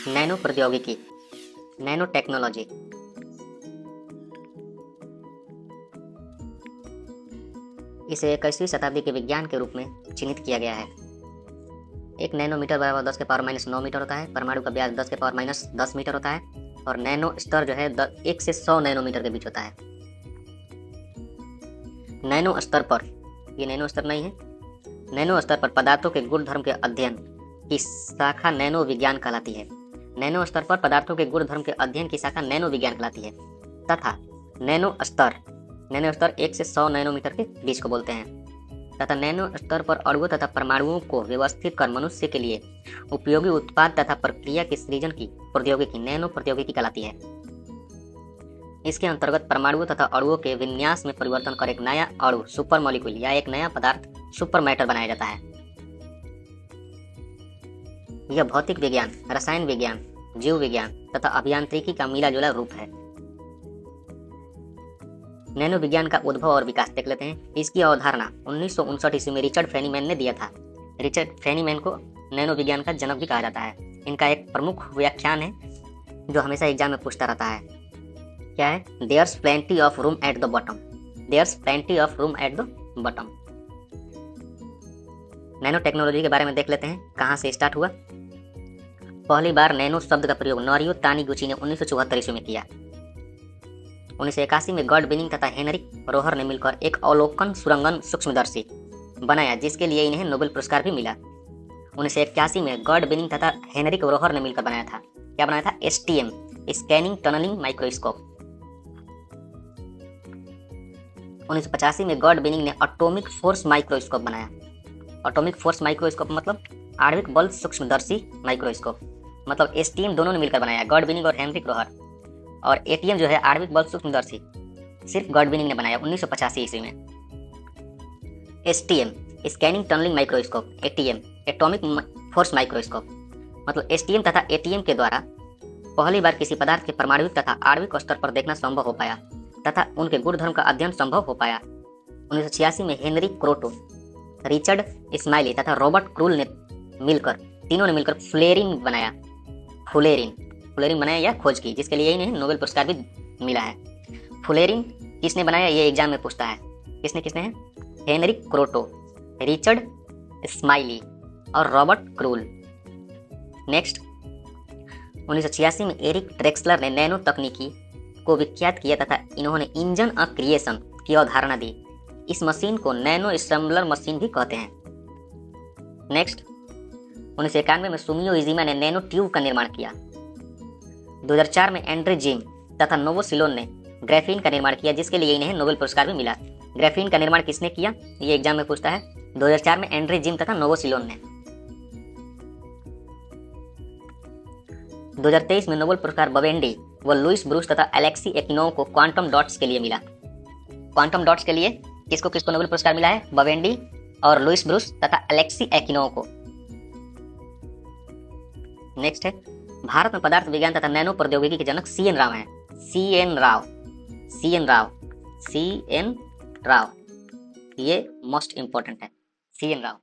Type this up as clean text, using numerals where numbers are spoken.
Nano प्रौद्योगिकी, nano technology. इसे 21वीं शताब्दी के विज्ञान के रूप में चिन्हित किया गया है। 1 नैनोमीटर बराबर 10 के पावर माइनस 9 मीटर होता है। परमाणु का व्यास 10 के पावर माइनस 10 मीटर होता है और नैनो स्तर जो है 1 से 100 नैनोमीटर के बीच होता है। नैनो स्तर पर, ये नैनो स्तर नहीं है, नैनो स्तर पर पदार्थों के गुणधर्म के अध्ययन की शाखा नैनो विज्ञान कहलाती है। नैनो स्तर पर पदार्थों के गुणधर्म के अध्ययन की शाखा नैनो विज्ञान कहलाती है तथा नैनो स्तर 1 से 100 नैनोमीटर के बीच को बोलते हैं तथा नैनो स्तर पर अणुओं तथा परमाणुओं को व्यवस्थित कर मनुष्य के लिए उपयोगी उत्पाद तथा प्रक्रिया के सृजन की प्रौद्योगिकी नैनो प्रौद्योगिकी कहलाती है। इसके अंतर्गत परमाणुओं तथा अणुओं के विन्यास में परिवर्तन कर एक नया अणु सुपर मॉलिक्यूल या एक नया पदार्थ सुपर मैटर बनाया जाता है। यह भौतिक विज्ञान, रसायन विज्ञान, जीव विज्ञान तथा अभियांत्रिकी का मिला जुला रूप है। नैनो विज्ञान का उद्भव और विकास देख लेते हैं। इसकी अवधारणा 1959 ईस्वी में रिचर्ड फेनीमैन ने दिया था। रिचर्ड फेनीमैन को नैनो विज्ञान का जनक भी कहा जाता है। इनका एक प्रमुख व्याख्यान है जो हमेशा एग्जाम में पूछता रहता है। क्या है? There's plenty of room at the bottom. There's plenty of room at the bottom. Nanotechnology के बारे में देख लेते हैं, कहाँ से स्टार्ट हुआ। पहली बार नैनो शब्द का प्रयोग नोरियो तानीगुची ने 1974 ईस्वी में किया। 1981 में गॉड बिनिंग तथा हेनरिक रोहर ने मिलकर एक अवलोकन सुरंगन सूक्ष्मदर्शी बनाया जिसके लिए इन्हें नोबेल पुरस्कार भी मिला। 1981 में गॉड बिनिंग तथा हेनरिक रोहर ने मिलकर बनाया था। क्या बनाया था? STM, scanning tunnelling microscope. 1985 में गॉड बिनिंग ने एटॉमिक फोर्स माइक्रोस्कोप बनाया। एटॉमिक फोर्स माइक्रोस्कोप मतलब आणविक बल सूक्ष्मदर्शी माइक्रोस्कोप, मतलब STM दोनों ने मिलकर बनाया, गॉड बिनिंग और हेनरिक रोहर। और ATM जो है आणविक बल सूक्ष्मदर्शी, सिर्फ गॉड बिनिंग ने बनाया 1985 ईस्वी में। STM scanning tunnelling microscope, ATM atomic force microscope, मतलब STM तथा ATM के द्वारा पहली बार किसी पदार्थ के परमाणुविक तथा आणविक स्तर पर देखना संभव हो पाया तथा उनके गुणधर्म का अध्ययन संभव हो पाया। 1986 में हेनरी क्रोटो, रिचर्ड स्माइली तथा रॉबर्ट क्रूल ने तीनों ने मिलकर फ्लेरिन बनाया। फुलेरिन बनाया या खोज की, जिसके लिए इन्हें नोबेल पुरस्कार भी मिला है। फुलेरिन किसने बनाया, ये एग्जाम में पूछता है। किसने है? हेनरी क्रोटो, रिचर्ड स्माइली और रॉबर्ट क्रूल। नेक्स्ट 1986 में एरिक ड्रेक्सलर ने नैनो तकनीकी को विख्यात किया तथा इन्होंने इंजन ऑफ क्रिएशन की अवधारणा दी। इस मशीन को नैनो असेंबलर मशीन भी कहते हैं। नेक्स्ट 1991 में सुमियो इजिमा ने नैनो ट्यूब का निर्माण किया। 2004 में एंड्रे जिम तथा नोवोसिलोन ने ग्राफीन का निर्माण किया जिसके लिए इन्हें नोबेल पुरस्कार भी मिला। ग्राफीन का निर्माण किसने किया, ये एग्जाम में पूछता है। 2004 में एंड्रे जिम तथा नोवोसिलोन ने। 2023 में नोबेल पुरस्कार बवेंडी व लुइस ब्रूस तथा एलेक्सी एक्नोव को क्वांटम डॉट्स के लिए मिला। क्वांटम डॉट्स के लिए किसको नोबेल पुरस्कार मिला है? बवेंडी और लुइस ब्रूस तथा एलेक्सी एक्नोव को। नेक्स्ट है, भारत में पदार्थ विज्ञान तथा नैनो प्रौद्योगिकी के जनक CN राव हैं। CN राव, ये मोस्ट इंपॉर्टेंट है, CN राव।